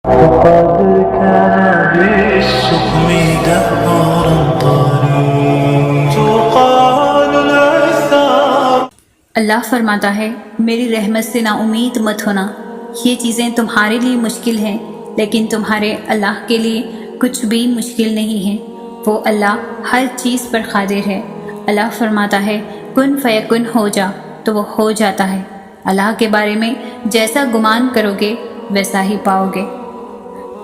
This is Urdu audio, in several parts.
وقد كان بالسقم دهرا طريق تقال العثار. اللہ فرماتا ہے میری رحمت سے نا امید مت ہونا، یہ چیزیں تمہارے لیے مشکل ہیں لیکن تمہارے اللہ کے لیے کچھ بھی مشکل نہیں ہے، وہ اللہ ہر چیز پر قادر ہے۔ اللہ فرماتا ہے کن فیکن ہو جا تو وہ ہو جاتا ہے۔ اللہ کے بارے میں جیسا گمان کرو گے ویسا ہی پاؤ گے۔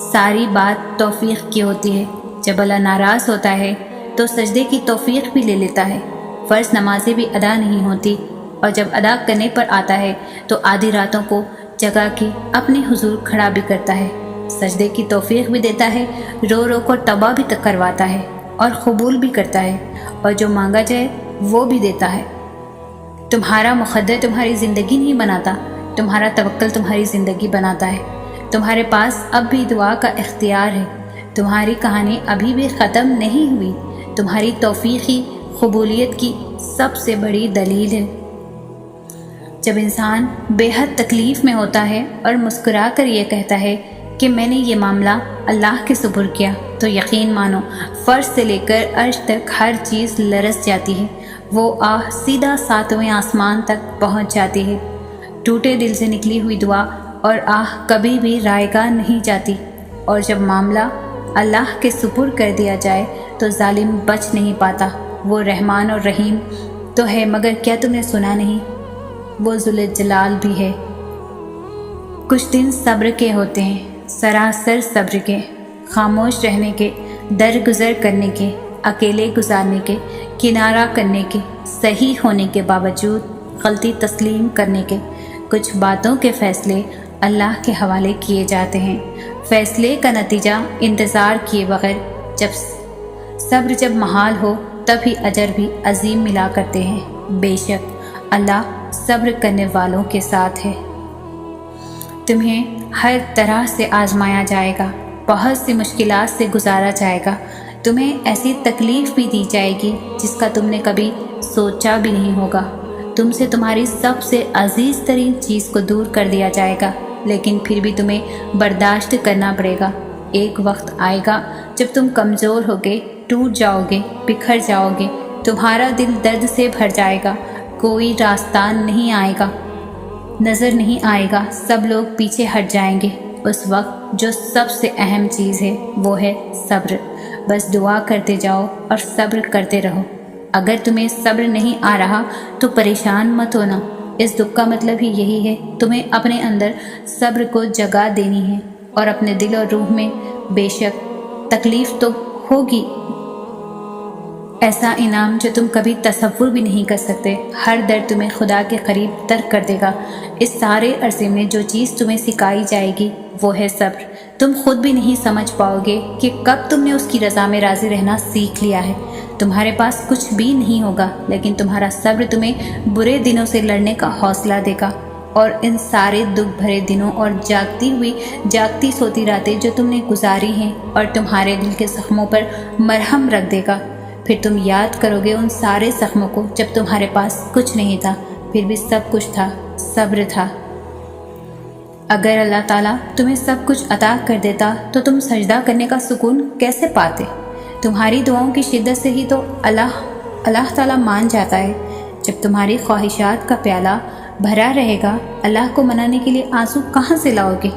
ساری بات توفیق کی ہوتی ہے، جب اللہ ناراض ہوتا ہے تو سجدے کی توفیق بھی لے لیتا ہے، فرض نمازیں بھی ادا نہیں ہوتی، اور جب ادا کرنے پر آتا ہے تو آدھی راتوں کو جگا کے اپنے حضور کھڑا بھی کرتا ہے، سجدے کی توفیق بھی دیتا ہے، رو رو کر توبہ بھی کرواتا ہے اور قبول بھی کرتا ہے، اور جو مانگا جائے وہ بھی دیتا ہے۔ تمہارا مقدر تمہاری زندگی نہیں بناتا، تمہارا توکل تمہاری زندگی بناتا ہے۔ تمہارے پاس اب بھی دعا کا اختیار ہے، تمہاری کہانی ابھی بھی ختم نہیں ہوئی، تمہاری توفیقی قبولیت کی سب سے بڑی دلیل ہے۔ جب انسان بے حد تکلیف میں ہوتا ہے اور مسکرا کر یہ کہتا ہے کہ میں نے یہ معاملہ اللہ کے سپرد کیا، تو یقین مانو فرش سے لے کر عرش تک ہر چیز لرز جاتی ہے، وہ آہ سیدھا ساتویں آسمان تک پہنچ جاتی ہے۔ ٹوٹے دل سے نکلی ہوئی دعا اور آہ کبھی بھی رائگاں نہیں جاتی، اور جب معاملہ اللہ کے سپرد کر دیا جائے تو ظالم بچ نہیں پاتا۔ وہ رحمان اور رحیم تو ہے، مگر کیا تم نے سنا نہیں؟ وہ ذوالجلال بھی ہے۔ کچھ دن صبر کے ہوتے ہیں، سراسر صبر کے، خاموش رہنے کے، درگزر کرنے کے، اکیلے گزارنے کے، کنارہ کرنے کے، صحیح ہونے کے باوجود غلطی تسلیم کرنے کے۔ کچھ باتوں کے فیصلے اللہ کے حوالے کیے جاتے ہیں، فیصلے کا نتیجہ انتظار کیے بغیر۔ جب محال ہو تب ہی اجر بھی عظیم ملا کرتے ہیں۔ بے شک اللہ صبر کرنے والوں کے ساتھ ہے۔ تمہیں ہر طرح سے آزمایا جائے گا، بہت سی مشکلات سے گزارا جائے گا، تمہیں ایسی تکلیف بھی دی جائے گی جس کا تم نے کبھی سوچا بھی نہیں ہوگا، تم سے تمہاری سب سے عزیز ترین چیز کو دور کر دیا جائے گا، لیکن پھر بھی تمہیں برداشت کرنا پڑے گا۔ ایک وقت آئے گا جب تم کمزور ہوگے، ٹوٹ جاؤ گے، بکھر جاؤ گے، تمہارا دل درد سے بھر جائے گا، کوئی راستہ نہیں آئے گا، نظر نہیں آئے گا، سب لوگ پیچھے ہٹ جائیں گے۔ اس وقت جو سب سے اہم چیز ہے وہ ہے صبر۔ بس دعا کرتے جاؤ اور صبر کرتے رہو۔ اگر تمہیں صبر نہیں آ رہا تو پریشان مت ہونا، اس دکھ کا مطلب ہی یہی ہے، تمہیں اپنے اندر صبر کو جگہ دینی ہے، اور اپنے دل اور روح میں بے شک تکلیف تو ہوگی، ایسا انعام جو تم کبھی تصور بھی نہیں کر سکتے۔ ہر درد تمہیں خدا کے قریب تر کر دے گا۔ اس سارے عرصے میں جو چیز تمہیں سکھائی جائے گی وہ ہے صبر۔ تم خود بھی نہیں سمجھ پاؤ گے کہ کب تم نے اس کی رضا میں راضی رہنا سیکھ لیا ہے۔ تمہارے پاس کچھ بھی نہیں ہوگا، لیکن تمہارا صبر تمہیں برے دنوں سے لڑنے کا حوصلہ دے گا، اور ان سارے دکھ بھرے دنوں اور جاگتی سوتی راتیں جو تم نے گزاری ہیں اور تمہارے دل کے زخموں پر مرہم رکھ دے گا۔ پھر تم یاد کرو گے ان سارے زخموں کو جب تمہارے پاس کچھ نہیں تھا، پھر بھی سب کچھ تھا، صبر تھا۔ اگر اللہ تعالیٰ تمہیں سب کچھ عطا کر دیتا تو تم سجدہ کرنے کا سکون کیسے پاتے؟ تمہاری دعاؤں کی شدت سے ہی تو اللہ تعالیٰ مان جاتا ہے۔ جب تمہاری خواہشات کا پیالہ بھرا رہے گا، اللہ کو منانے کے لیے آنسو کہاں سے لاؤ گے؟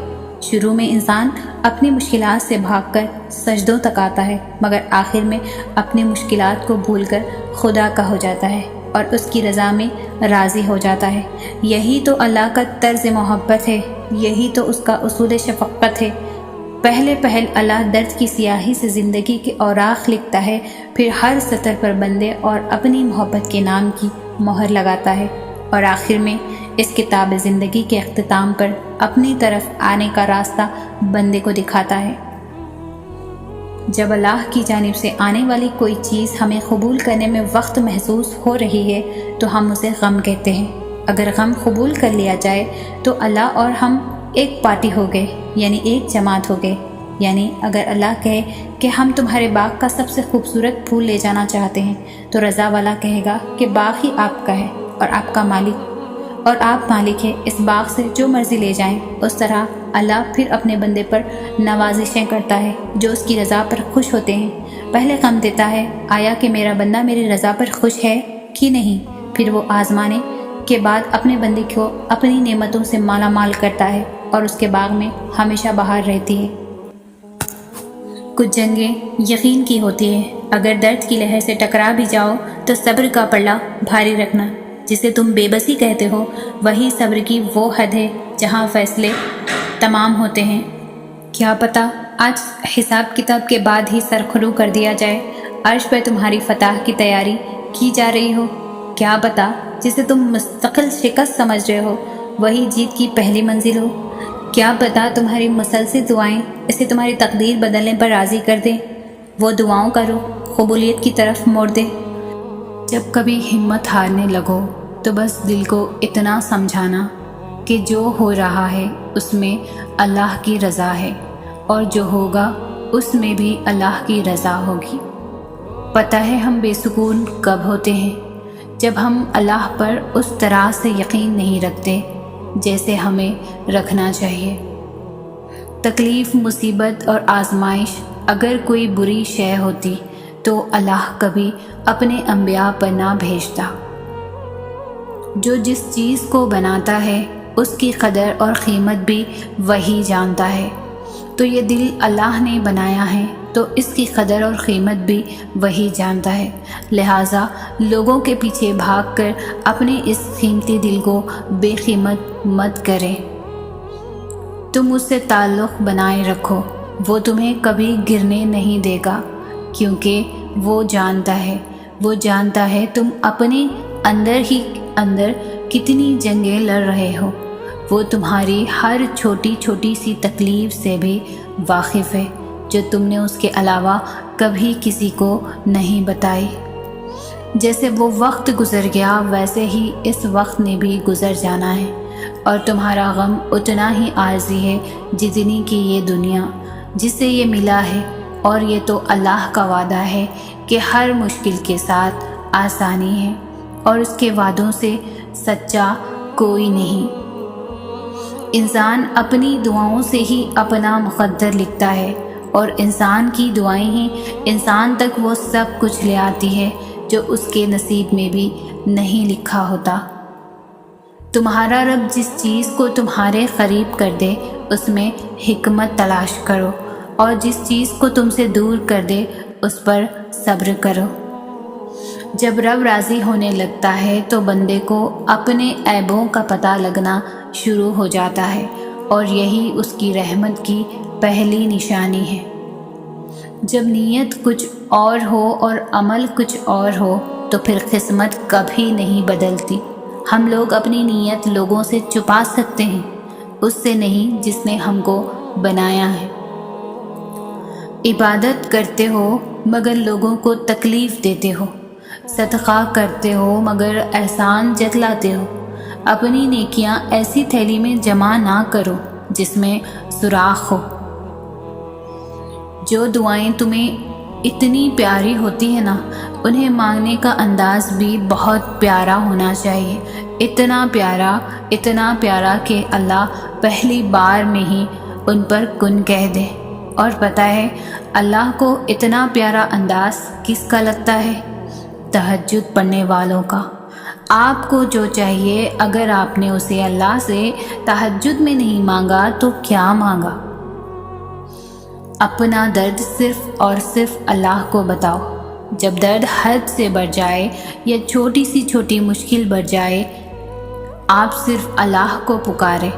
شروع میں انسان اپنی مشکلات سے بھاگ کر سجدوں تک آتا ہے، مگر آخر میں اپنی مشکلات کو بھول کر خدا کا ہو جاتا ہے اور اس کی رضا میں راضی ہو جاتا ہے۔ یہی تو اللہ کا طرز محبت ہے، یہی تو اس کا اصول شفقت ہے۔ پہل اللہ درد کی سیاہی سے زندگی کے اوراق لکھتا ہے، پھر ہر سطر پر بندے اور اپنی محبت کے نام کی مہر لگاتا ہے، اور آخر میں اس کتاب زندگی کے اختتام پر اپنی طرف آنے کا راستہ بندے کو دکھاتا ہے۔ جب اللہ کی جانب سے آنے والی کوئی چیز ہمیں قبول کرنے میں وقت محسوس ہو رہی ہے تو ہم اسے غم کہتے ہیں۔ اگر غم قبول کر لیا جائے تو اللہ اور ہم ایک پارٹی ہو گئے، یعنی ایک جماعت ہو گئے۔ یعنی اگر اللہ کہے کہ ہم تمہارے باغ کا سب سے خوبصورت پھول لے جانا چاہتے ہیں، تو رضا والا کہے گا کہ باغ ہی آپ کا ہے اور آپ مالک ہیں، اس باغ سے جو مرضی لے جائیں۔ اس طرح اللہ پھر اپنے بندے پر نوازشیں کرتا ہے جو اس کی رضا پر خوش ہوتے ہیں۔ پہلے غم دیتا ہے، آیا کہ میرا بندہ میری رضا پر خوش ہے کہ نہیں، پھر وہ آزمانے کے بعد اپنے بندے کو اپنی نعمتوں سے مالا مال کرتا ہے اور اس کے باغ میں ہمیشہ بہار رہتی ہے۔ کچھ جنگیں یقین کی ہوتی ہیں، اگر درد کی لہر سے ٹکرا بھی جاؤ تو صبر کا پلہ بھاری رکھنا۔ جسے تم بے بسی کہتے ہو وہی صبر کی وہ حد ہے جہاں فیصلے تمام ہوتے ہیں۔ کیا پتہ آج حساب کتاب کے بعد ہی سرخرو کر دیا جائے، عرش پر تمہاری فتح کی تیاری کی جا رہی ہو۔ کیا پتہ جسے تم مستقل شکست سمجھ رہے ہو وہی جیت کی پہلی منزل ہو۔ کیا پتہ تمہاری مسلسل دعائیں اسے تمہاری تقدیر بدلنے پر راضی کر دیں، وہ دعاؤں کا رخ قبولیت کی طرف موڑ دے۔ جب کبھی ہمت ہارنے لگو تو بس دل کو اتنا سمجھانا کہ جو ہو رہا ہے اس میں اللہ کی رضا ہے، اور جو ہوگا اس میں بھی اللہ کی رضا ہوگی۔ پتہ ہے ہم بے سکون کب ہوتے ہیں؟ جب ہم اللہ پر اس طرح سے یقین نہیں رکھتے جیسے ہمیں رکھنا چاہیے۔ تکلیف، مصیبت اور آزمائش اگر کوئی بری شے ہوتی تو اللہ کبھی اپنے انبیاء پر نہ بھیجتا۔ جو جس چیز کو بناتا ہے اس کی قدر اور قیمت بھی وہی جانتا ہے، تو یہ دل اللہ نے بنایا ہے تو اس کی قدر اور قیمت بھی وہی جانتا ہے۔ لہٰذا لوگوں کے پیچھے بھاگ کر اپنے اس قیمتی دل کو بے قیمت مت کریں۔ تم اس سے تعلق بنائے رکھو، وہ تمہیں کبھی گرنے نہیں دے گا، کیونکہ وہ جانتا ہے تم اپنے اندر ہی اندر کتنی جنگیں لڑ رہے ہو۔ وہ تمہاری ہر چھوٹی چھوٹی سی تکلیف سے بھی واقف ہے جو تم نے اس کے علاوہ کبھی کسی کو نہیں بتائی۔ جیسے وہ وقت گزر گیا ویسے ہی اس وقت نے بھی گزر جانا ہے، اور تمہارا غم اتنا ہی عارضی ہے جتنی کہ یہ دنیا جس سے یہ ملا ہے، اور یہ تو اللہ کا وعدہ ہے کہ ہر مشکل کے ساتھ آسانی ہے، اور اس کے وعدوں سے سچا کوئی نہیں۔ انسان اپنی دعاؤں سے ہی اپنا مقدر لکھتا ہے، اور انسان کی دعائیں ہی انسان تک وہ سب کچھ لے آتی ہے جو اس کے نصیب میں بھی نہیں لکھا ہوتا۔ تمہارا رب جس چیز کو تمہارے قریب کر دے اس میں حکمت تلاش کرو، اور جس چیز کو تم سے دور کر دے اس پر صبر کرو۔ جب رب راضی ہونے لگتا ہے تو بندے کو اپنے عیبوں کا پتہ لگنا شروع ہو جاتا ہے، اور یہی اس کی رحمت کی پہلی نشانی ہے۔ جب نیت کچھ اور ہو اور عمل کچھ اور ہو تو پھر قسمت کبھی نہیں بدلتی۔ ہم لوگ اپنی نیت لوگوں سے چھپا سکتے ہیں، اس سے نہیں جس نے ہم کو بنایا ہے۔ عبادت کرتے ہو مگر لوگوں کو تکلیف دیتے ہو، صدقہ کرتے ہو مگر احسان جتلاتے ہو۔ اپنی نیکیاں ایسی تھیلی میں جمع نہ کرو جس میں سوراخ ہو۔ جو دعائیں تمہیں اتنی پیاری ہوتی ہیں نا، انہیں مانگنے کا انداز بھی بہت پیارا ہونا چاہیے، اتنا پیارا کہ اللہ پہلی بار میں ہی ان پر کن کہہ دے۔ اور پتہ ہے اللہ کو اتنا پیارا انداز کس کا لگتا ہے؟ تہجد پڑھنے والوں کا۔ آپ کو جو چاہیے اگر آپ نے اسے اللہ سے تہجد میں نہیں مانگا تو کیا مانگا؟ اپنا درد صرف اور صرف اللہ کو بتاؤ۔ جب درد حد سے بڑھ جائے یا چھوٹی سی چھوٹی مشکل بڑھ جائے، آپ صرف اللہ کو پکارے۔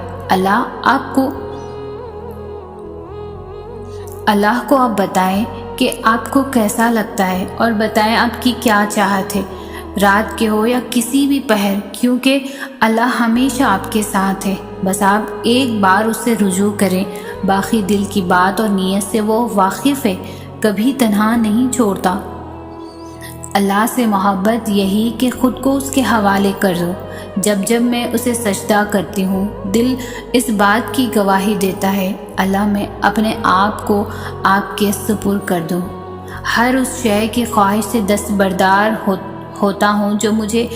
اللہ کو آپ بتائیں کہ آپ کو کیسا لگتا ہے، اور بتائیں آپ کی کیا چاہت ہے، رات کے ہو یا کسی بھی پہر، کیونکہ اللہ ہمیشہ آپ کے ساتھ ہے۔ بس آپ ایک بار اس سے رجوع کریں، باقی دل کی بات اور نیت سے وہ واقف ہے، کبھی تنہا نہیں چھوڑتا۔ اللہ سے محبت یہی کہ خود کو اس کے حوالے کر دو۔ جب میں اسے سجدہ کرتی ہوں دل اس بات کی گواہی دیتا ہے، اللہ میں اپنے آپ کو آپ کے سپرد کر دوں۔ ہر اس شے کی خواہش سے دستبردار ہوتا ہوں جو مجھے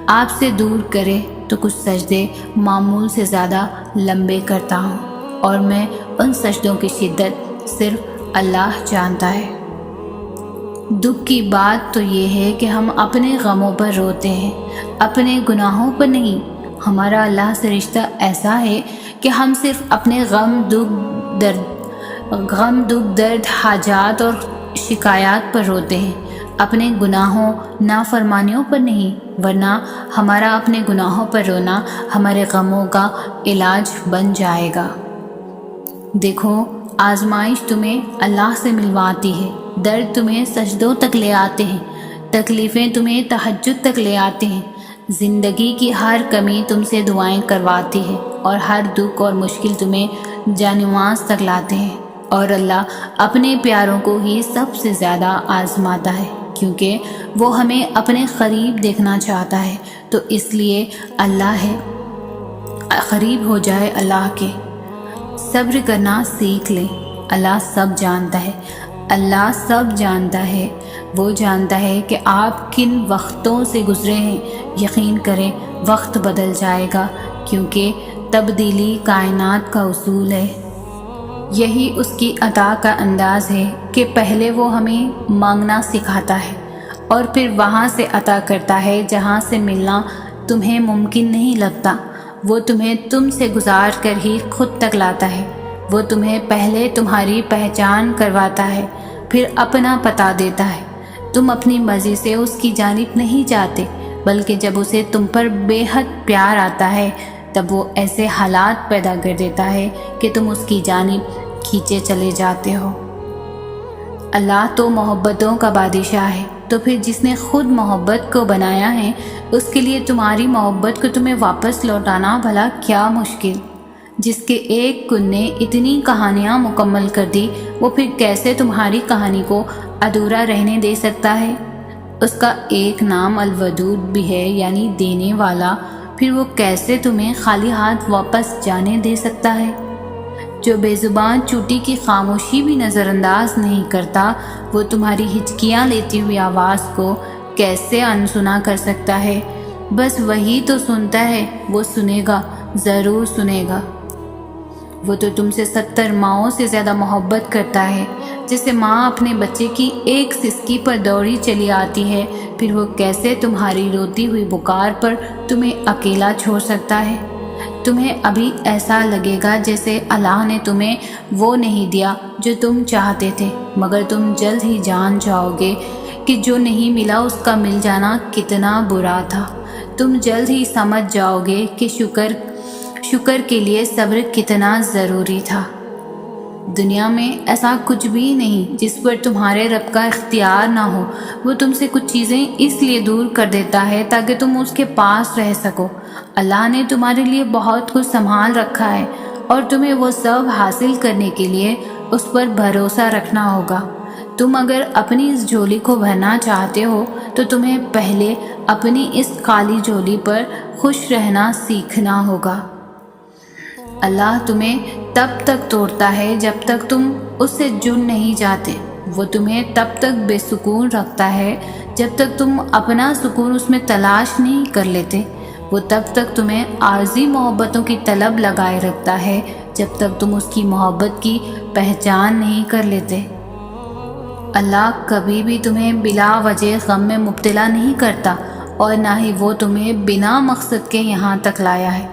آپ سے دور کرے، تو کچھ سجدے معمول سے زیادہ لمبے کرتا ہوں۔ اور میں ان سجدوں کی شدت صرف اللہ جانتا ہے۔ دکھ کی بات تو یہ ہے کہ ہم اپنے غموں پر روتے ہیں، اپنے گناہوں پر نہیں۔ ہمارا اللہ سے رشتہ ایسا ہے کہ ہم صرف اپنے غم دکھ درد حاجات اور شکایات پر روتے ہیں، اپنے گناہوں نافرمانیوں پر نہیں، ورنہ ہمارا اپنے گناہوں پر رونا ہمارے غموں کا علاج بن جائے گا۔ دیکھو، آزمائش تمہیں اللہ سے ملواتی ہے، درد تمہیں سجدوں تک لے آتے ہیں، تکلیفیں تمہیں تہجد تک لے آتے ہیں، زندگی کی ہر کمی تم سے دعائیں کرواتی ہے، اور ہر دکھ اور مشکل تمہیں جانماز تک لاتے ہیں۔ اور اللہ اپنے پیاروں کو ہی سب سے زیادہ آزماتا ہے، کیونکہ وہ ہمیں اپنے قریب دیکھنا چاہتا ہے، تو اس لیے اللہ ہے قریب ہو جائے اللہ کے۔ صبر کرنا سیکھ لیں، اللہ سب جانتا ہے، اللہ سب جانتا ہے۔ وہ جانتا ہے کہ آپ کن وقتوں سے گزرے ہیں۔ یقین کریں وقت بدل جائے گا، کیونکہ تبدیلی کائنات کا اصول ہے۔ یہی اس کی عطا کا انداز ہے کہ پہلے وہ ہمیں مانگنا سکھاتا ہے اور پھر وہاں سے عطا کرتا ہے جہاں سے ملنا تمہیں ممکن نہیں لگتا۔ وہ تمہیں تم سے گزار کر ہی خود تک لاتا ہے۔ وہ تمہیں پہلے تمہاری پہچان کرواتا ہے، پھر اپنا پتہ دیتا ہے۔ تم اپنی مرضی سے اس کی جانب نہیں جاتے، بلکہ جب اسے تم پر بے حد پیار آتا ہے تب وہ ایسے حالات پیدا کر دیتا ہے کہ تم اس کی جانب کھینچے چلے جاتے ہو۔ اللہ تو محبتوں کا بادشاہ ہے، تو پھر جس نے خود محبت کو بنایا ہے اس کے لیے تمہاری محبت کو تمہیں واپس لوٹانا بھلا کیا مشکل۔ جس کے ایک کن نے اتنی کہانیاں مکمل کر دی، وہ پھر کیسے تمہاری کہانی کو ادھورا رہنے دے سکتا ہے؟ اس کا ایک نام الودود بھی ہے، یعنی دینے والا، پھر وہ کیسے تمہیں خالی ہاتھ واپس جانے دے سکتا ہے؟ جو بے زبان چوٹی کی خاموشی بھی نظر انداز نہیں کرتا، وہ تمہاری ہچکیاں لیتی ہوئی آواز کو کیسے انسنا کر سکتا ہے؟ بس وہی تو سنتا ہے، وہ سنے گا، ضرور سنے گا۔ وہ تو تم سے 70 ماؤں سے زیادہ محبت کرتا ہے۔ جیسے ماں اپنے بچے کی ایک سسکی پر دوڑی چلی آتی ہے، پھر وہ کیسے تمہاری روتی ہوئی پکار پر تمہیں اکیلا چھوڑ سکتا ہے؟ تمہیں ابھی ایسا لگے گا جیسے اللہ نے تمہیں وہ نہیں دیا جو تم چاہتے تھے، مگر تم جلد ہی جان جاؤ گے کہ جو نہیں ملا اس کا مل جانا کتنا برا تھا۔ تم جلد ہی سمجھ جاؤ گے کہ شکر کے لیے صبر کتنا ضروری تھا۔ دنیا میں ایسا کچھ بھی نہیں جس پر تمہارے رب کا اختیار نہ ہو۔ وہ تم سے کچھ چیزیں اس لیے دور کر دیتا ہے تاکہ تم اس کے پاس رہ سکو۔ اللہ نے تمہارے لیے بہت کچھ سنبھال رکھا ہے، اور تمہیں وہ سب حاصل کرنے کے لیے اس پر بھروسہ رکھنا ہوگا۔ تم اگر اپنی اس جھولی کو بھرنا چاہتے ہو تو تمہیں پہلے اپنی اس خالی جھولی پر خوش رہنا سیکھنا ہوگا۔ اللہ تمہیں تب تک توڑتا ہے جب تک تم اس سے جڑ نہیں جاتے۔ وہ تمہیں تب تک بے سکون رکھتا ہے جب تک تم اپنا سکون اس میں تلاش نہیں کر لیتے۔ وہ تب تک تمہیں عارضی محبتوں کی طلب لگائے رکھتا ہے جب تک تم اس کی محبت کی پہچان نہیں کر لیتے۔ اللہ کبھی بھی تمہیں بلا وجہ غم میں مبتلا نہیں کرتا، اور نہ ہی وہ تمہیں بنا مقصد کے یہاں تک لایا ہے۔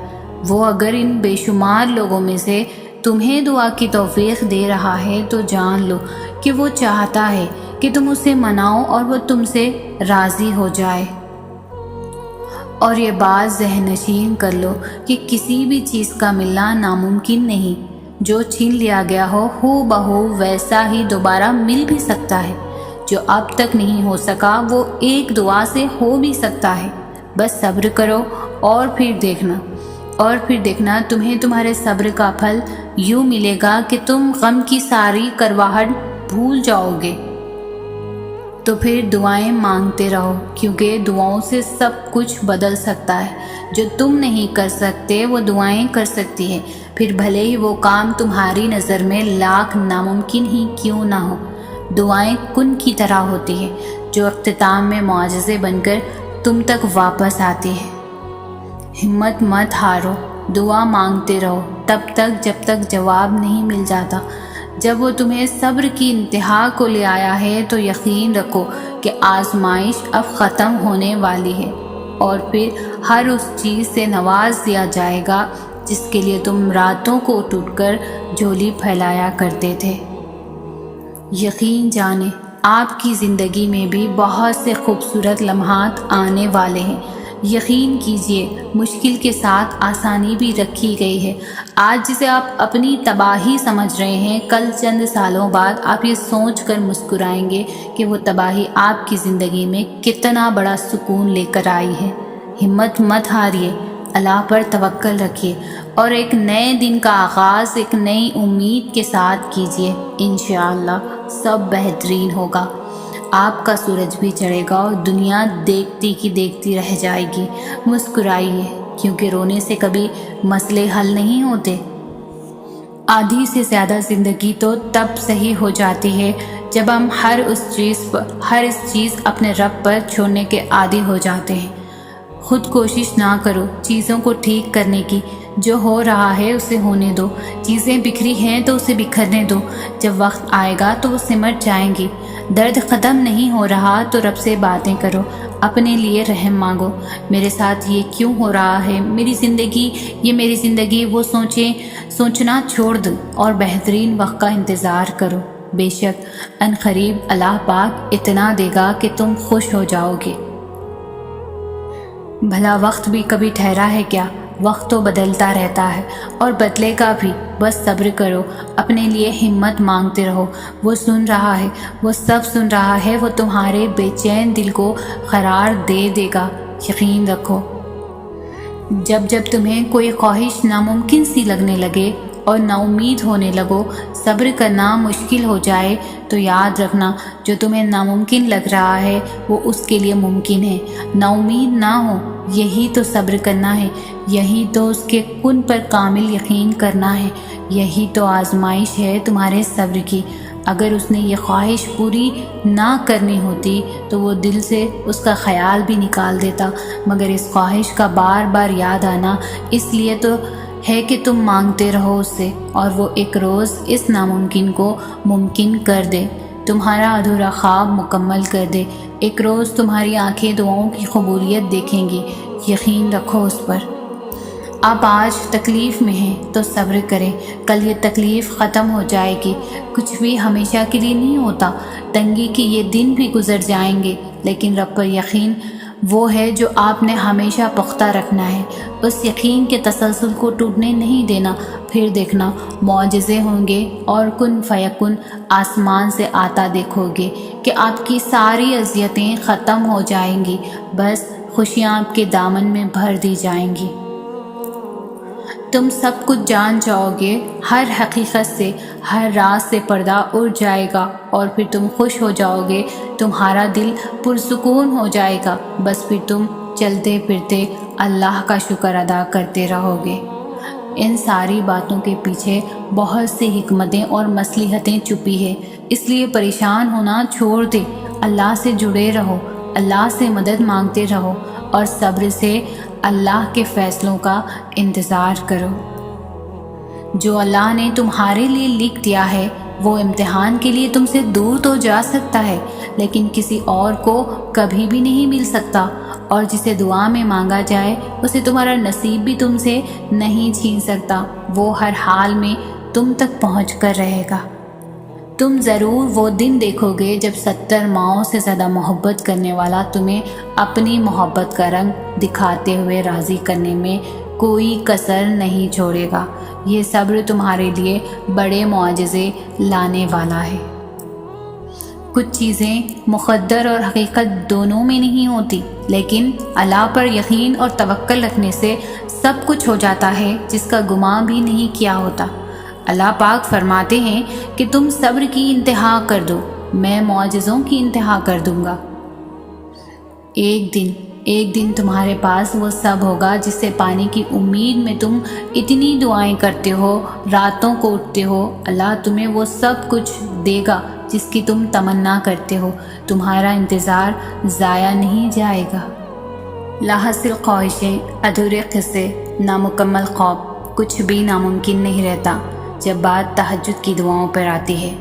وہ اگر ان بے شمار لوگوں میں سے تمہیں دعا کی توفیق دے رہا ہے تو جان لو کہ وہ چاہتا ہے کہ تم اسے مناؤ اور وہ تم سے راضی ہو جائے۔ اور یہ بات ذہن نشین کر لو کہ کسی بھی چیز کا ملنا ناممکن نہیں۔ جو چھین لیا گیا ہو بہو ویسا ہی دوبارہ مل بھی سکتا ہے۔ جو اب تک نہیں ہو سکا وہ ایک دعا سے ہو بھی سکتا ہے۔ بس صبر کرو اور پھر دیکھنا تمہیں تمہارے صبر کا پھل یوں ملے گا کہ تم غم کی ساری کرواہٹ بھول جاؤ گے۔ تو پھر دعائیں مانگتے رہو، کیونکہ دعاؤں سے سب کچھ بدل سکتا ہے۔ جو تم نہیں کر سکتے وہ دعائیں کر سکتی ہے، پھر بھلے ہی وہ کام تمہاری نظر میں لاکھ ناممکن ہی کیوں نہ ہو۔ دعائیں کن کی طرح ہوتی ہیں جو اختتام میں معجزے بن کر تم تک واپس آتی ہے۔ ہمت مت ہارو، دعا مانگتے رہو، تب تک جب تک جواب نہیں مل جاتا۔ جب وہ تمہیں صبر کی انتہا کو لے آیا ہے تو یقین رکھو کہ آزمائش اب ختم ہونے والی ہے، اور پھر ہر اس چیز سے نواز دیا جائے گا جس کے لیے تم راتوں کو اٹھ کر جھولی پھیلایا کرتے تھے۔ یقین جانیں آپ کی زندگی میں بھی بہت سے خوبصورت لمحات آنے والے ہیں۔ یقین کیجئے مشکل کے ساتھ آسانی بھی رکھی گئی ہے۔ آج جسے آپ اپنی تباہی سمجھ رہے ہیں، کل چند سالوں بعد آپ یہ سوچ کر مسکرائیں گے کہ وہ تباہی آپ کی زندگی میں کتنا بڑا سکون لے کر آئی ہے۔ ہمت مت ہاریے، اللہ پر توکل رکھیے اور ایک نئے دن کا آغاز ایک نئی امید کے ساتھ کیجئے۔ انشاءاللہ سب بہترین ہوگا۔ آپ کا سورج بھی چڑھے گا اور دنیا دیکھتی کی دیکھتی رہ جائے گی۔ مسکرائیے، کیونکہ رونے سے کبھی مسئلے حل نہیں ہوتے۔ آدھی سے زیادہ زندگی تو تب صحیح ہو جاتی ہے جب ہم ہر اس چیز اپنے رب پر چھوڑنے کے عادی ہو جاتے ہیں۔ خود کوشش نہ کرو چیزوں کو ٹھیک کرنے کی، جو ہو رہا ہے اسے ہونے دو۔ چیزیں بکھری ہیں تو اسے بکھرنے دو، جب وقت آئے گا تو وہ سمٹ جائیں گی۔ درد ختم نہیں ہو رہا تو رب سے باتیں کرو، اپنے لیے رحم مانگو۔ میرے ساتھ یہ کیوں ہو رہا ہے، میری زندگی وہ سوچنا چھوڑ دو اور بہترین وقت کا انتظار کرو۔ بے شک ان قریب اللہ پاک اتنا دے گا کہ تم خوش ہو جاؤ گے۔ بھلا وقت بھی کبھی ٹھہرا ہے کیا؟ وقت تو بدلتا رہتا ہے اور بدلے گا بھی، بس صبر کرو، اپنے لیے ہمت مانگتے رہو۔ وہ سن رہا ہے، وہ سب سن رہا ہے، وہ تمہارے بے چین دل کو قرار دے گا۔ یقین رکھو، جب تمہیں کوئی خواہش ناممکن سی لگنے لگے اور نا امید ہونے لگو، صبر کرنا مشکل ہو جائے تو یاد رکھنا جو تمہیں ناممکن لگ رہا ہے وہ اس کے لیے ممکن ہے۔ نا امید نہ ہو، یہی تو صبر کرنا ہے، یہی تو اس کے کن پر کامل یقین کرنا ہے، یہی تو آزمائش ہے تمہارے صبر کی۔ اگر اس نے یہ خواہش پوری نہ کرنی ہوتی تو وہ دل سے اس کا خیال بھی نکال دیتا، مگر اس خواہش کا بار بار یاد آنا اس لیے تو ہے کہ تم مانگتے رہو اس سے، اور وہ ایک روز اس ناممکن کو ممکن کر دے، تمہارا ادھورا خواب مکمل کر دے۔ ایک روز تمہاری آنکھیں دعاؤں کی قبولیت دیکھیں گی، یقین رکھو اس پر۔ آپ آج تکلیف میں ہیں تو صبر کریں، کل یہ تکلیف ختم ہو جائے گی۔ کچھ بھی ہمیشہ کے لیے نہیں ہوتا، تنگی کے یہ دن بھی گزر جائیں گے، لیکن رب پر یقین وہ ہے جو آپ نے ہمیشہ پختہ رکھنا ہے، اس یقین کے تسلسل کو ٹوٹنے نہیں دینا۔ پھر دیکھنا معجزے ہوں گے اور کن فیکن آسمان سے آتا دیکھو گے کہ آپ کی ساری اذیتیں ختم ہو جائیں گی، بس خوشیاں آپ کے دامن میں بھر دی جائیں گی۔ تم سب کچھ جان جاؤ گے، ہر حقیقت سے، ہر راز سے پردہ اٹھ جائے گا اور پھر تم خوش ہو جاؤ گے، تمہارا دل پرسکون ہو جائے گا، بس پھر تم چلتے پھرتے اللہ کا شکر ادا کرتے رہو گے۔ ان ساری باتوں کے پیچھے بہت سی حکمتیں اور مصلحتیں چھپی ہے، اس لیے پریشان ہونا چھوڑ دے، اللہ سے جڑے رہو، اللہ سے مدد مانگتے رہو اور صبر سے اللہ کے فیصلوں کا انتظار کرو۔ جو اللہ نے تمہارے لیے لکھ دیا ہے وہ امتحان کے لیے تم سے دور تو جا سکتا ہے، لیکن کسی اور کو کبھی بھی نہیں مل سکتا، اور جسے دعا میں مانگا جائے اسے تمہارا نصیب بھی تم سے نہیں چھین سکتا، وہ ہر حال میں تم تک پہنچ کر رہے گا۔ تم ضرور وہ دن دیکھو گے جب 70 ماؤں سے زیادہ محبت کرنے والا تمہیں اپنی محبت کا رنگ دکھاتے ہوئے راضی کرنے میں کوئی کسر نہیں چھوڑے گا۔ یہ صبر تمہارے لیے بڑے معجزے لانے والا ہے۔ کچھ چیزیں مقدر اور حقیقت دونوں میں نہیں ہوتی، لیکن اللہ پر یقین اور توکل رکھنے سے سب کچھ ہو جاتا ہے جس کا گمان بھی نہیں کیا ہوتا۔ اللہ پاک فرماتے ہیں کہ تم صبر کی انتہا کر دو، میں معجزوں کی انتہا کر دوں گا۔ ایک دن تمہارے پاس وہ سب ہوگا جس سے پانے کی امید میں تم اتنی دعائیں کرتے ہو، راتوں کو اٹھتے ہو، اللہ تمہیں وہ سب کچھ دے گا جس کی تم تمنا کرتے ہو، تمہارا انتظار ضائع نہیں جائے گا۔ لاحاصل خواہشیں، ادھورے قصے، نامکمل خواب، کچھ بھی ناممکن نہیں رہتا جب بات تہجد کی دعاؤں پر آتی ہے۔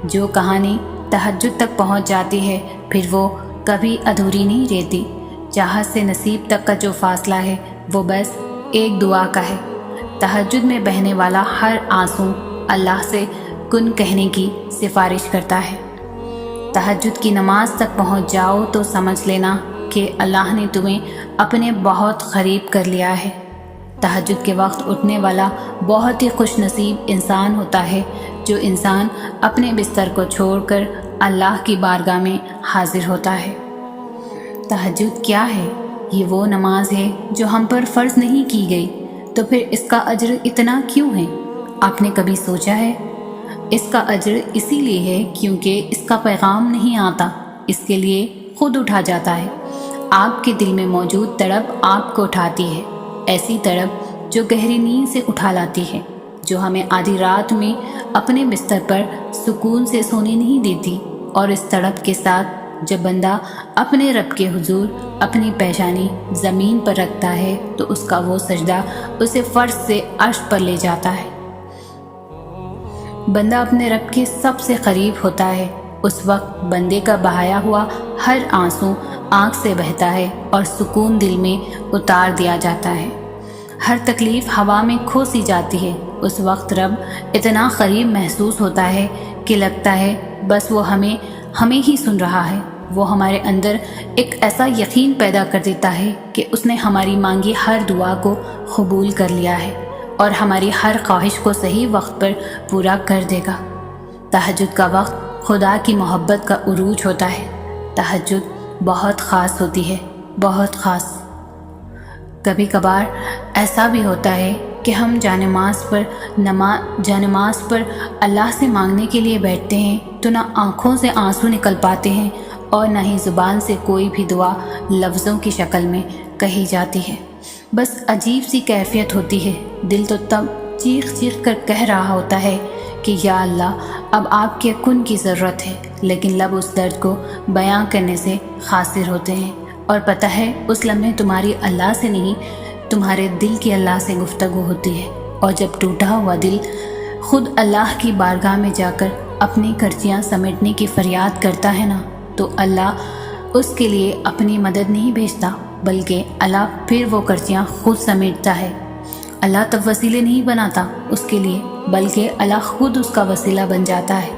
جو کہانی تہجد تک پہنچ جاتی ہے پھر وہ کبھی ادھوری نہیں رہتی۔ چاہت سے نصیب تک کا جو فاصلہ ہے وہ بس ایک دعا کا ہے۔ تہجد میں بہنے والا ہر آنسو اللہ سے کن کہنے کی سفارش کرتا ہے۔ تہجد کی نماز تک پہنچ جاؤ تو سمجھ لینا کہ اللہ نے تمہیں اپنے بہت قریب کر لیا ہے۔ تہجد کے وقت اٹھنے والا بہت ہی خوش نصیب انسان ہوتا ہے جو انسان اپنے بستر کو چھوڑ کر اللہ کی بارگاہ میں حاضر ہوتا ہے۔ تہجد کیا ہے؟ یہ وہ نماز ہے جو ہم پر فرض نہیں کی گئی، تو پھر اس کا اجر اتنا کیوں ہے؟ آپ نے کبھی سوچا ہے؟ اس کا اجر اسی لیے ہے کیونکہ اس کا پیغام نہیں آتا، اس کے لیے خود اٹھا جاتا ہے۔ آپ کے دل میں موجود تڑپ آپ کو اٹھاتی ہے، ایسی تڑپ جو گہری نیند سے اٹھا لاتی ہے، جو ہمیں آدھی رات میں اپنے بستر پر سکون سے سونے نہیں دیتی۔ اور اس تڑپ کے ساتھ جب بندہ اپنے رب کے حضور اپنی پیشانی زمین پر رکھتا ہے تو اس کا وہ سجدہ اسے فرش سے عرش پر لے جاتا ہے۔ بندہ اپنے رب کے سب سے قریب ہوتا ہے۔ اس وقت بندے کا بہایا ہوا ہر آنسو آنکھ سے بہتا ہے اور سکون دل میں اتار دیا جاتا ہے۔ ہر تکلیف ہوا میں کھو سی جاتی ہے۔ اس وقت رب اتنا قریب محسوس ہوتا ہے کہ لگتا ہے بس وہ ہمیں ہی سن رہا ہے۔ وہ ہمارے اندر ایک ایسا یقین پیدا کر دیتا ہے کہ اس نے ہماری مانگی ہر دعا کو قبول کر لیا ہے اور ہماری ہر خواہش کو صحیح وقت پر پورا کر دے گا۔ تہجد کا وقت خدا کی محبت کا عروج ہوتا ہے۔ تہجد بہت خاص ہوتی ہے، بہت خاص۔ کبھی کبھار ایسا بھی ہوتا ہے کہ ہم جانماز پر اللہ سے مانگنے کے لیے بیٹھتے ہیں تو نہ آنکھوں سے آنسو نکل پاتے ہیں اور نہ ہی زبان سے کوئی بھی دعا لفظوں کی شکل میں کہی جاتی ہے۔ بس عجیب سی کیفیت ہوتی ہے۔ دل تو تب چیخ چیخ کر کہہ رہا ہوتا ہے کہ یا اللہ اب آپ کے کن کی ضرورت ہے، لیکن لب اس درد کو بیان کرنے سے قاصر ہوتے ہیں۔ اور پتہ ہے اس لمحے تمہاری اللہ سے نہیں، تمہارے دل کی اللہ سے گفتگو ہوتی ہے۔ اور جب ٹوٹا ہوا دل خود اللہ کی بارگاہ میں جا کر اپنی کرچیاں سمیٹنے کی فریاد کرتا ہے نا، تو اللہ اس کے لیے اپنی مدد نہیں بھیجتا، بلکہ اللہ پھر وہ کرچیاں خود سمیٹتا ہے۔ اللہ تب وسیلے نہیں بناتا اس کے لیے، بلکہ اللہ خود اس کا وسیلہ بن جاتا ہے۔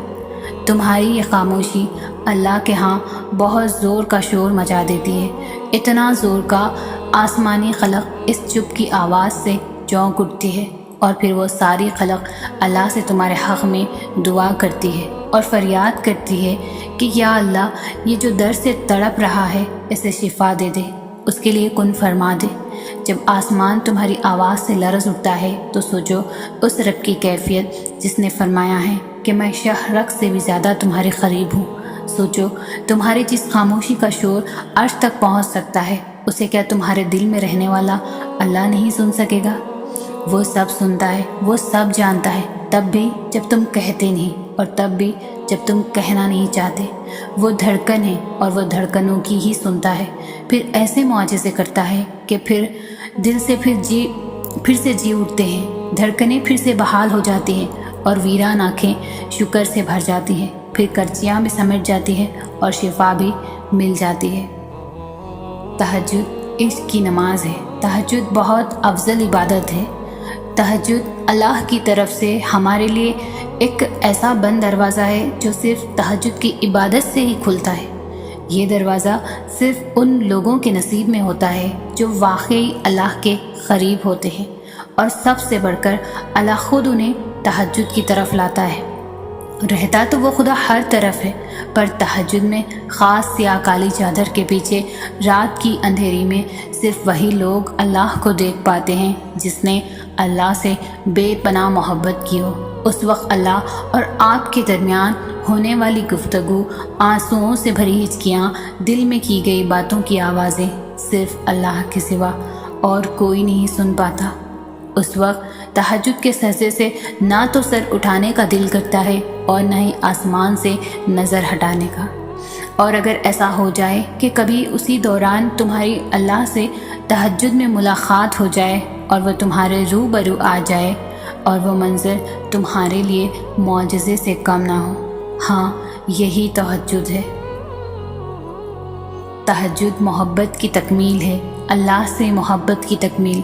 تمہاری یہ خاموشی اللہ کے ہاں بہت زور کا شور مچا دیتی ہے، اتنا زور کا آسمانی خلق اس چپ کی آواز سے چونک اٹھتی ہے، اور پھر وہ ساری خلق اللہ سے تمہارے حق میں دعا کرتی ہے اور فریاد کرتی ہے کہ یا اللہ یہ جو درد سے تڑپ رہا ہے اسے شفا دے دے، اس کے لیے کن فرما دے۔ جب آسمان تمہاری آواز سے لرز اٹھتا ہے تو سوچو اس رب کی کیفیت جس نے فرمایا ہے کہ میں شہرک سے بھی زیادہ تمہارے قریب ہوں۔ سوچو تمہارے جس خاموشی کا شور عرش تک پہنچ سکتا ہے اسے کیا تمہارے دل میں رہنے والا اللہ نہیں سن سکے گا؟ وہ سب سنتا ہے، وہ سب جانتا ہے، تب بھی جب تم کہتے نہیں اور تب بھی جب تم کہنا نہیں چاہتے۔ وہ دھڑکن ہے اور وہ دھڑکنوں کی ہی سنتا ہے، پھر ایسے معجزے کرتا ہے کہ پھر دل سے پھر سے جی اٹھتے ہیں، دھڑکنیں پھر سے بحال ہو جاتی ہیں اور ویران آنکھیں شکر سے بھر جاتی ہیں، پھر کرچیاں بھی سمٹ جاتی ہیں اور شفا بھی مل جاتی ہے۔ تہجد عشق کی نماز ہے۔ تہجد بہت افضل عبادت ہے۔ تہجد اللہ کی طرف سے ہمارے لیے ایک ایسا بند دروازہ ہے جو صرف تہجد کی عبادت سے ہی کھلتا ہے۔ یہ دروازہ صرف ان لوگوں کے نصیب میں ہوتا ہے جو واقعی اللہ کے قریب ہوتے ہیں، اور سب سے بڑھ کر اللہ خود انہیں تہجد کی طرف لاتا ہے۔ رہتا تو وہ خدا ہر طرف ہے، پر تہجد میں خاص سیاہ کالی چادر کے پیچھے رات کی اندھیری میں صرف وہی لوگ اللہ کو دیکھ پاتے ہیں جس نے اللہ سے بے پناہ محبت کی ہو۔ اس وقت اللہ اور آپ کے درمیان ہونے والی گفتگو، آنسوؤں سے بھری ہچکیاں، دل میں کی گئی باتوں کی آوازیں صرف اللہ کے سوا اور کوئی نہیں سن پاتا۔ اس وقت تہجد کے سجدے سے نہ تو سر اٹھانے کا دل کرتا ہے اور نہ ہی آسمان سے نظر ہٹانے کا۔ اور اگر ایسا ہو جائے کہ کبھی اسی دوران تمہاری اللہ سے تہجد میں ملاقات ہو جائے اور وہ تمہارے روبرو آ جائے اور وہ منظر تمہارے لیے معجزے سے کم نہ ہو۔ ہاں، یہی تہجد ہے۔ تہجد محبت کی تکمیل ہے، اللہ سے محبت کی تکمیل۔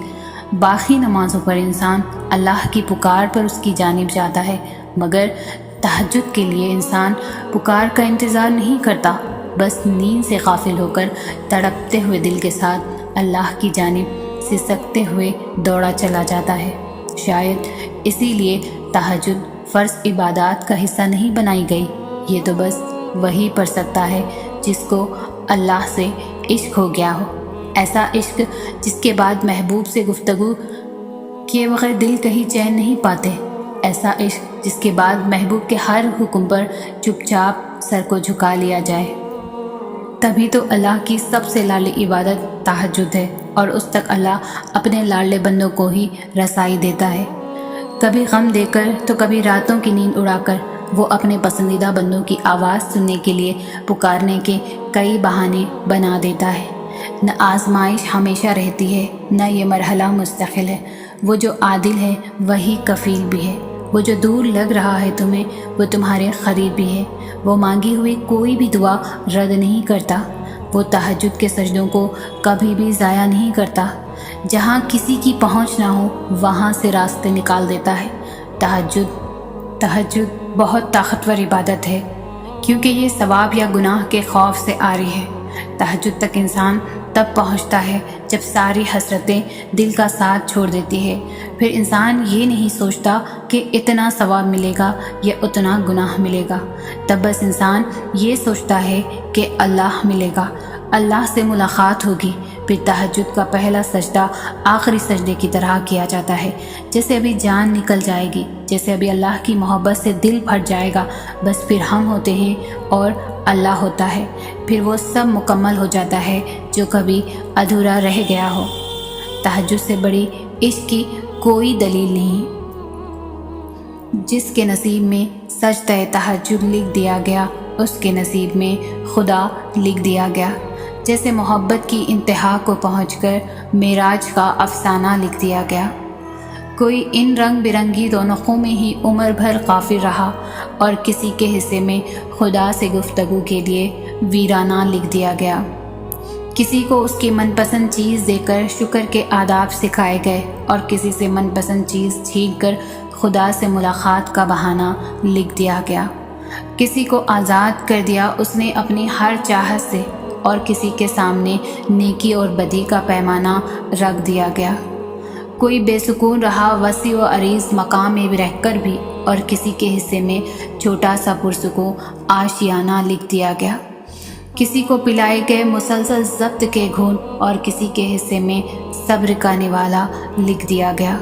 باقی نمازوں پر انسان اللہ کی پکار پر اس کی جانب جاتا ہے، مگر تہجد کے لیے انسان پکار کا انتظار نہیں کرتا، بس نیند سے غافل ہو کر تڑپتے ہوئے دل کے ساتھ اللہ کی جانب سسکتے ہوئے دوڑا چلا جاتا ہے۔ شاید اسی لیے تہجد فرض عبادات کا حصہ نہیں بنائی گئی۔ یہ تو بس وہی پڑھ سکتا ہے جس کو اللہ سے عشق ہو گیا ہو، ایسا عشق جس کے بعد محبوب سے گفتگو کیے بغیر دل کہیں چین نہیں پاتے، ایسا عشق جس کے بعد محبوب کے ہر حکم پر چپ چاپ سر کو جھکا لیا جائے۔ تبھی تو اللہ کی سب سے لاڈلی عبادت تہجد ہے، اور اس تک اللہ اپنے لاڈلے بندوں کو ہی رسائی دیتا ہے۔ کبھی غم دے کر تو کبھی راتوں کی نیند اڑا کر وہ اپنے پسندیدہ بندوں کی آواز سننے کے لیے پکارنے کے کئی بہانے بنا دیتا ہے۔ نہ آزمائش ہمیشہ رہتی ہے، نہ یہ مرحلہ مستقل ہے۔ وہ جو عادل ہے وہی کفیل بھی ہے۔ وہ جو دور لگ رہا ہے تمہیں، وہ تمہارے قریب بھی ہے۔ وہ مانگی ہوئی کوئی بھی دعا رد نہیں کرتا۔ وہ تہجد کے سجدوں کو کبھی بھی ضائع نہیں کرتا۔ جہاں کسی کی پہنچ نہ ہو وہاں سے راستے نکال دیتا ہے۔ تہجد بہت طاقتور عبادت ہے، کیونکہ یہ ثواب یا گناہ کے خوف سے آری ہے۔ تہجد تک انسان تب پہنچتا ہے جب ساری حسرتیں دل کا ساتھ چھوڑ دیتی ہے۔ پھر انسان یہ نہیں سوچتا کہ اتنا ثواب ملے گا یا اتنا گناہ ملے گا، تب بس انسان یہ سوچتا ہے کہ اللہ ملے گا، اللہ سے ملاقات ہوگی۔ پھر تہجد کا پہلا سجدہ آخری سجدے کی طرح کیا جاتا ہے، جیسے ابھی جان نکل جائے گی، جیسے ابھی اللہ کی محبت سے دل پھٹ جائے گا، بس پھر ہم ہوتے ہیں اور اللہ ہوتا ہے۔ پھر وہ سب مکمل ہو جاتا ہے جو کبھی ادھورا رہ گیا ہو۔ تہجد سے بڑی عشق کی کوئی دلیل نہیں۔ جس کے نصیب میں سجدہ تہجد لکھ دیا گیا، اس کے نصیب میں خدا لکھ دیا گیا۔ جیسے محبت کی انتہا کو پہنچ کر معراج کا افسانہ لکھ دیا گیا۔ کوئی ان رنگ برنگی رونقوں میں ہی عمر بھر غافل رہا، اور کسی کے حصے میں خدا سے گفتگو کے لیے ویرانہ لکھ دیا گیا۔ کسی کو اس کی من پسند چیز دے کر شکر کے آداب سکھائے گئے، اور کسی سے من پسند چیز چھین کر خدا سے ملاقات کا بہانہ لکھ دیا گیا۔ کسی کو آزاد کر دیا اس نے اپنی ہر چاہت سے، اور کسی کے سامنے نیکی اور بدی کا پیمانہ رکھ دیا گیا۔ کوئی بے سکون رہا وسیع و عریض مقام میں رہ کر بھی، اور کسی کے حصے میں چھوٹا سا پرسکون آشیانہ لکھ دیا گیا۔ کسی کو پلائے گئے مسلسل ضبط کے گھون، اور کسی کے حصے میں صبر کا نوالا لکھ دیا گیا۔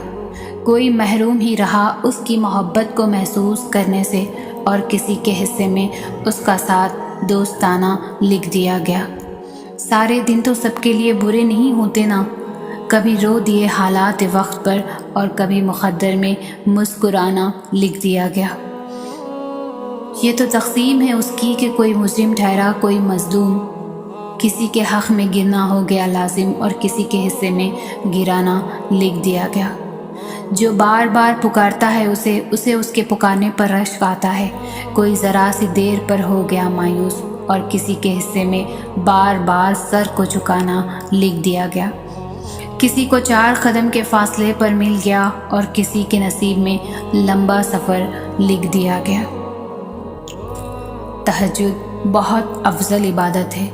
کوئی محروم ہی رہا اس کی محبت کو محسوس کرنے سے، اور کسی کے حصے میں اس کا ساتھ دوستانہ لکھ دیا گیا۔ سارے دن تو سب کے لیے برے نہیں ہوتے نا، کبھی رو دیے حالات وقت پر، اور کبھی مقدر میں مسکرانا لکھ دیا گیا۔ یہ تو تقسیم ہے اس کی کہ کوئی مجرم ٹھہرا کوئی مظلوم، کسی کے حق میں گرنا ہو گیا لازم، اور کسی کے حصے میں گرانا لکھ دیا گیا۔ جو بار بار پکارتا ہے اسے اس کے پکارنے پر رشک آتا ہے۔ کوئی ذرا سی دیر پر ہو گیا مایوس، اور کسی کے حصے میں بار بار سر کو جھکانا لکھ دیا گیا۔ کسی کو 4 قدم کے فاصلے پر مل گیا، اور کسی کے نصیب میں لمبا سفر لکھ دیا گیا۔ تہجد بہت افضل عبادت ہے،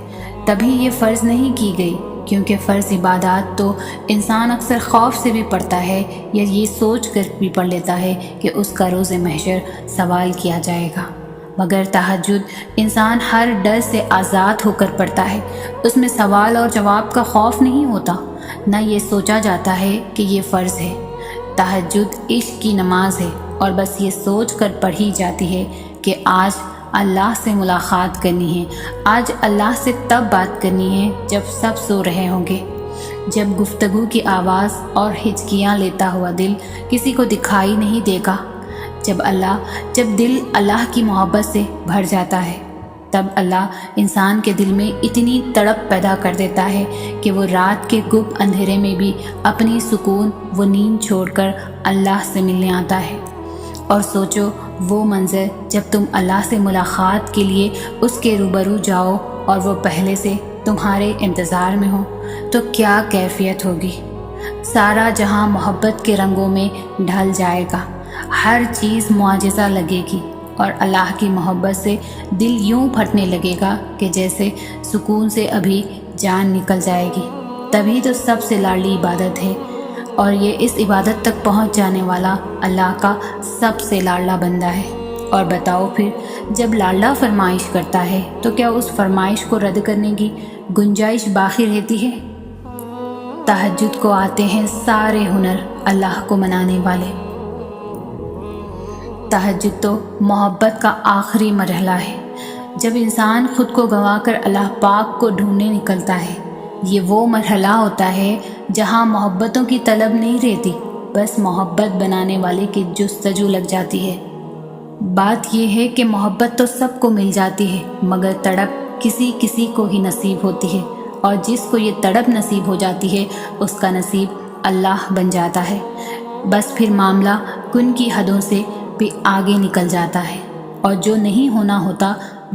تبھی یہ فرض نہیں کی گئی، کیونکہ فرض عبادات تو انسان اکثر خوف سے بھی پڑھتا ہے، یا یہ سوچ کر بھی پڑھ لیتا ہے کہ اس کا روز محشر سوال کیا جائے گا۔ مگر تہجد انسان ہر ڈر سے آزاد ہو کر پڑھتا ہے، اس میں سوال اور جواب کا خوف نہیں ہوتا، نہ یہ سوچا جاتا ہے کہ یہ فرض ہے۔ تہجد عشق کی نماز ہے، اور بس یہ سوچ کر پڑھی جاتی ہے کہ آج اللہ سے ملاقات کرنی ہے، آج اللہ سے تب بات کرنی ہے جب سب سو رہے ہوں گے، جب گفتگو کی آواز اور ہچکیاں لیتا ہوا دل کسی کو دکھائی نہیں دے گا، جب دل اللہ کی محبت سے بھر جاتا ہے۔ تب اللہ انسان کے دل میں اتنی تڑپ پیدا کر دیتا ہے کہ وہ رات کے گپ اندھیرے میں بھی اپنی سکون و نیند چھوڑ کر اللہ سے ملنے آتا ہے۔ اور سوچو وہ منظر جب تم اللہ سے ملاقات کے لیے اس کے روبرو جاؤ اور وہ پہلے سے تمہارے انتظار میں ہو تو کیا کیفیت ہوگی۔ سارا جہاں محبت کے رنگوں میں ڈھل جائے گا، ہر چیز معجزہ لگے گی اور اللہ کی محبت سے دل یوں پھٹنے لگے گا کہ جیسے سکون سے ابھی جان نکل جائے گی۔ تبھی تو سب سے لاڈلی عبادت ہے، اور یہ اس عبادت تک پہنچ جانے والا اللہ کا سب سے لاڈلا بندہ ہے۔ اور بتاؤ پھر جب لاڈلا فرمائش کرتا ہے تو کیا اس فرمائش کو رد کرنے کی گنجائش باقی رہتی ہے؟ تہجد کو آتے ہیں سارے ہنر اللہ کو منانے والے۔ تہجد تو محبت کا آخری مرحلہ ہے، جب انسان خود کو گنوا کر اللہ پاک کو ڈھونڈنے نکلتا ہے۔ یہ وہ مرحلہ ہوتا ہے جہاں محبتوں کی طلب نہیں رہتی، بس محبت بنانے والے کی جستجو لگ جاتی ہے۔ بات یہ ہے کہ محبت تو سب کو مل جاتی ہے، مگر تڑپ کسی کسی کو ہی نصیب ہوتی ہے، اور جس کو یہ تڑپ نصیب ہو جاتی ہے اس کا نصیب اللہ بن جاتا ہے۔ بس پھر معاملہ کن کی حدوں سے بھی آگے نکل جاتا ہے، اور جو نہیں ہونا ہوتا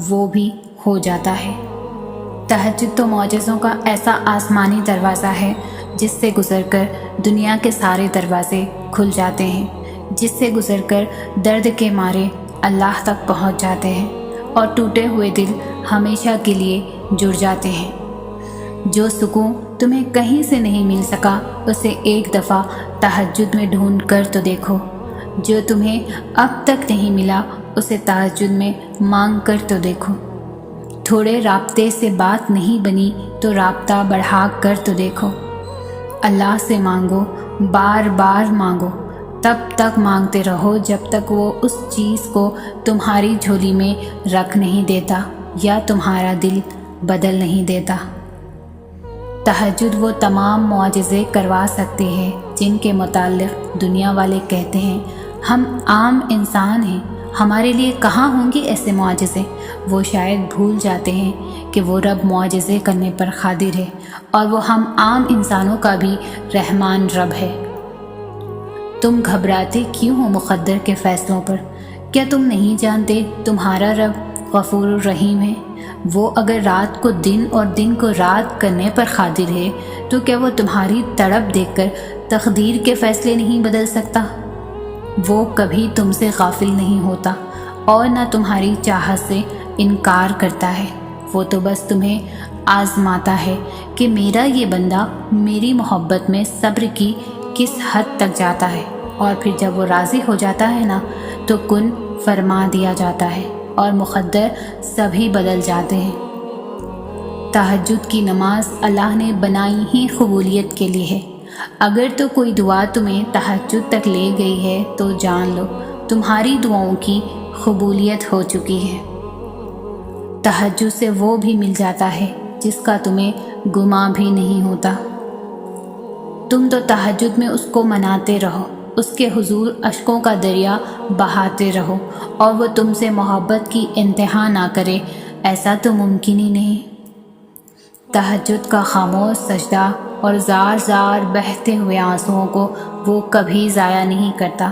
وہ بھی ہو جاتا ہے۔ تہجد تو معجزوں کا ایسا آسمانی دروازہ ہے جس سے گزر کر دنیا کے سارے دروازے کھل جاتے ہیں، جس سے گزر کر درد کے مارے اللہ تک پہنچ جاتے ہیں، اور ٹوٹے ہوئے دل ہمیشہ کے لیے جڑ جاتے ہیں۔ جو سکون تمہیں کہیں سے نہیں مل سکا اسے ایک دفعہ تہجد میں ڈھونڈ کر تو دیکھو، جو تمہیں اب تک نہیں ملا اسے تہجد میں مانگ کر تو دیکھو۔ تھوڑے رابطے سے بات نہیں بنی تو رابطہ بڑھا کر تو دیکھو۔ اللہ سے مانگو، بار بار مانگو، تب تک مانگتے رہو جب تک وہ اس چیز کو تمہاری جھولی میں رکھ نہیں دیتا یا تمہارا دل بدل نہیں دیتا۔ تہجد وہ تمام معجزے کروا سکتے ہیں جن کے متعلق دنیا والے کہتے ہیں ہم عام انسان ہیں، ہمارے لیے کہاں ہوں گے ایسے معجزے۔ وہ شاید بھول جاتے ہیں کہ وہ رب معجزے کرنے پر قادر ہے، اور وہ ہم عام انسانوں کا بھی رحمان رب ہے۔ تم گھبراتے کیوں ہو مقدر کے فیصلوں پر؟ کیا تم نہیں جانتے تمہارا رب غفور الرحیم ہے؟ وہ اگر رات کو دن اور دن کو رات کرنے پر قادر ہے تو کیا وہ تمہاری تڑپ دیکھ کر تقدیر کے فیصلے نہیں بدل سکتا؟ وہ کبھی تم سے غافل نہیں ہوتا اور نہ تمہاری چاہت سے انکار کرتا ہے۔ وہ تو بس تمہیں آزماتا ہے کہ میرا یہ بندہ میری محبت میں صبر کی کس حد تک جاتا ہے، اور پھر جب وہ راضی ہو جاتا ہے نا تو کن فرما دیا جاتا ہے اور مقدر سبھی بدل جاتے ہیں۔ تہجد کی نماز اللہ نے بنائی ہی قبولیت کے لیے ہے۔ اگر تو کوئی دعا تمہیں تہجد تک لے گئی ہے تو جان لو تمہاری دعاؤں کی قبولیت ہو چکی ہے۔ تہجد سے وہ بھی مل جاتا ہے جس کا تمہیں گمان بھی نہیں ہوتا۔ تم تو تہجد میں اس کو مناتے رہو، اس کے حضور اشکوں کا دریا بہاتے رہو، اور وہ تم سے محبت کی انتہا نہ کرے، ایسا تو ممکن ہی نہیں۔ تہجد کا خاموش سجدہ اور زار زار بہتے ہوئے آنسوؤں کو وہ کبھی ضائع نہیں کرتا۔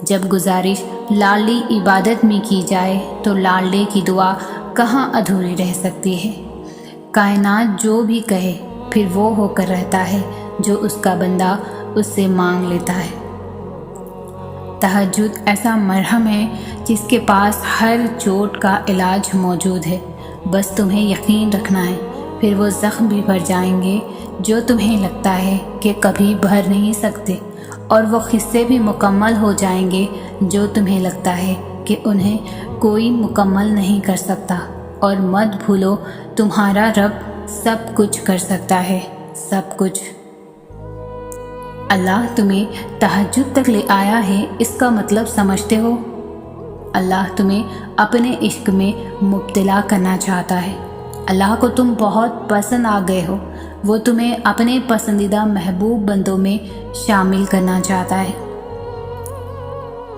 جب گزارش لاڈلی عبادت میں کی جائے تو لاڈلے کی دعا کہاں ادھوری رہ سکتی ہے؟ کائنات جو بھی کہے پھر وہ ہو کر رہتا ہے جو اس کا بندہ اس سے مانگ لیتا ہے۔ تہجد ایسا مرہم ہے جس کے پاس ہر چوٹ کا علاج موجود ہے، بس تمہیں یقین رکھنا ہے، پھر وہ زخم بھی بھر جائیں گے جو تمہیں لگتا ہے کہ کبھی بھر نہیں سکتے، اور وہ قصے بھی مکمل ہو جائیں گے جو تمہیں لگتا ہے کہ انہیں کوئی مکمل نہیں کر سکتا۔ اور مت بھولو تمہارا رب سب کچھ کر سکتا ہے، سب کچھ۔ اللہ تمہیں تہجد تک لے آیا ہے، اس کا مطلب سمجھتے ہو؟ اللہ تمہیں اپنے عشق میں مبتلا کرنا چاہتا ہے۔ اللہ کو تم بہت پسند آ گئے ہو، وہ تمہیں اپنے پسندیدہ محبوب بندوں میں شامل کرنا چاہتا ہے۔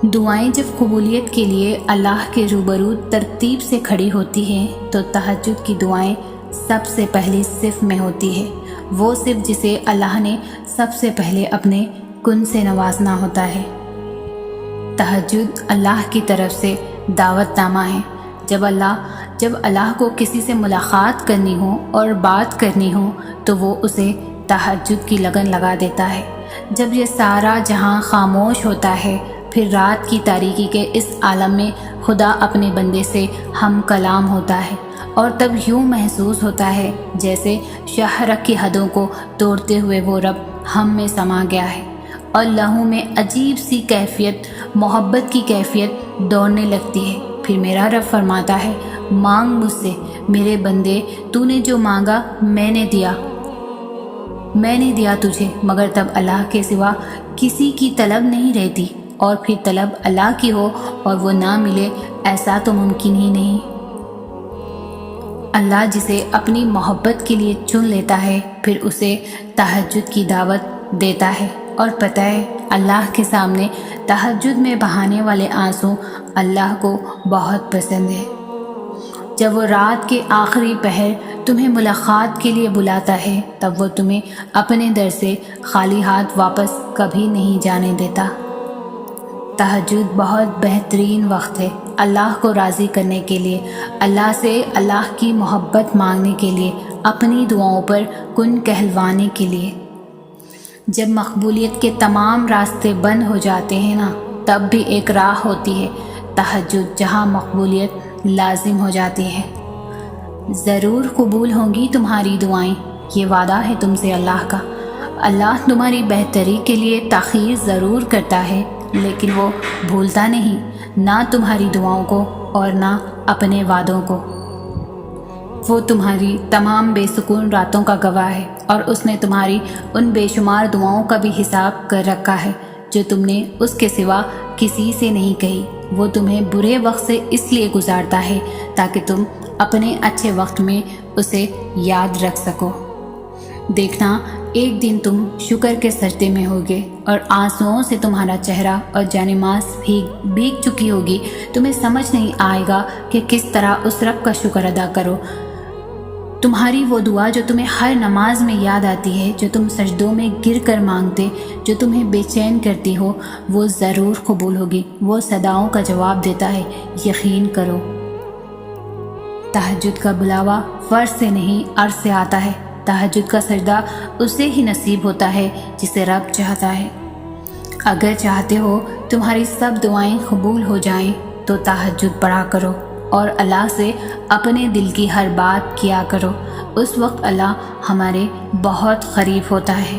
دعائیں جب قبولیت کے لیے اللہ کے روبرو ترتیب سے کھڑی ہوتی ہیں تو تہجد کی دعائیں سب سے پہلی صف میں ہوتی ہے، وہ صف جسے اللہ نے سب سے پہلے اپنے کن سے نوازنا ہوتا ہے۔ تہجد اللہ کی طرف سے دعوت نامہ ہے۔ جب اللہ کو کسی سے ملاقات کرنی ہو اور بات کرنی ہو تو وہ اسے تہجد کی لگن لگا دیتا ہے۔ جب یہ سارا جہاں خاموش ہوتا ہے، پھر رات کی تاریکی کے اس عالم میں خدا اپنے بندے سے ہم کلام ہوتا ہے، اور تب یوں محسوس ہوتا ہے جیسے شہرک کی حدوں کو توڑتے ہوئے وہ رب ہم میں سما گیا ہے، اور لہو میں عجیب سی کیفیت، محبت کی کیفیت دوڑنے لگتی ہے۔ پھر میرا رب فرماتا ہے، مانگ مجھ سے میرے بندے، تو نے جو مانگا میں نے دیا تجھے، مگر تب اللہ کے سوا کسی کی طلب نہیں رہتی، اور پھر طلب اللہ کی ہو اور وہ نہ ملے، ایسا تو ممکن ہی نہیں۔ اللہ جسے اپنی محبت کے لیے چن لیتا ہے پھر اسے تہجد کی دعوت دیتا ہے، اور پتہ ہے اللہ کے سامنے تہجد میں بہانے والے آنسو اللہ کو بہت پسند ہے۔ جب وہ رات کے آخری پہر تمہیں ملاقات کے لیے بلاتا ہے تب وہ تمہیں اپنے در سے خالی ہاتھ واپس کبھی نہیں جانے دیتا۔ تہجد بہت بہترین وقت ہے اللہ کو راضی کرنے کے لیے، اللہ سے اللہ کی محبت مانگنے کے لیے، اپنی دعاؤں پر کن کہلوانے کے لیے۔ جب مقبولیت کے تمام راستے بند ہو جاتے ہیں نا، تب بھی ایک راہ ہوتی ہے تہجد، جہاں مقبولیت لازم ہو جاتی ہے۔ ضرور قبول ہوں گی تمہاری دعائیں، یہ وعدہ ہے تم سے اللہ کا۔ اللہ تمہاری بہتری کے لیے تاخیر ضرور کرتا ہے، لیکن وہ بھولتا نہیں، نہ تمہاری دعاؤں کو اور نہ اپنے وعدوں کو۔ وہ تمہاری تمام بے سکون راتوں کا گواہ ہے، اور اس نے تمہاری ان بے شمار دعاؤں کا بھی حساب کر رکھا ہے جو تم نے اس کے سوا کسی سے نہیں کہی۔ وہ تمہیں برے وقت سے اس لیے گزارتا ہے تاکہ تم اپنے اچھے وقت میں اسے یاد رکھ سکو۔ دیکھنا ایک دن تم شکر کے سجدے میں ہوگے اور آنسوؤں سے تمہارا چہرہ اور جانماز بھیگ چکی ہوگی۔ تمہیں سمجھ نہیں آئے گا کہ کس طرح اس رب کا شکر ادا کرو۔ تمہاری وہ دعا جو تمہیں ہر نماز میں یاد آتی ہے، جو تم سجدوں میں گر کر مانگتے، جو تمہیں بے چین کرتی ہو، وہ ضرور قبول ہوگی۔ وہ صداؤں کا جواب دیتا ہے، یقین کرو۔ تہجد کا بلاوا فرض سے نہیں عرض سے آتا ہے۔ تہجد کا سجدہ اسے ہی نصیب ہوتا ہے جسے رب چاہتا ہے۔ اگر چاہتے ہو تمہاری سب دعائیں قبول ہو جائیں تو تہجد پڑھا کرو اور اللہ سے اپنے دل کی ہر بات کیا کرو۔ اس وقت اللہ ہمارے بہت قریب ہوتا ہے۔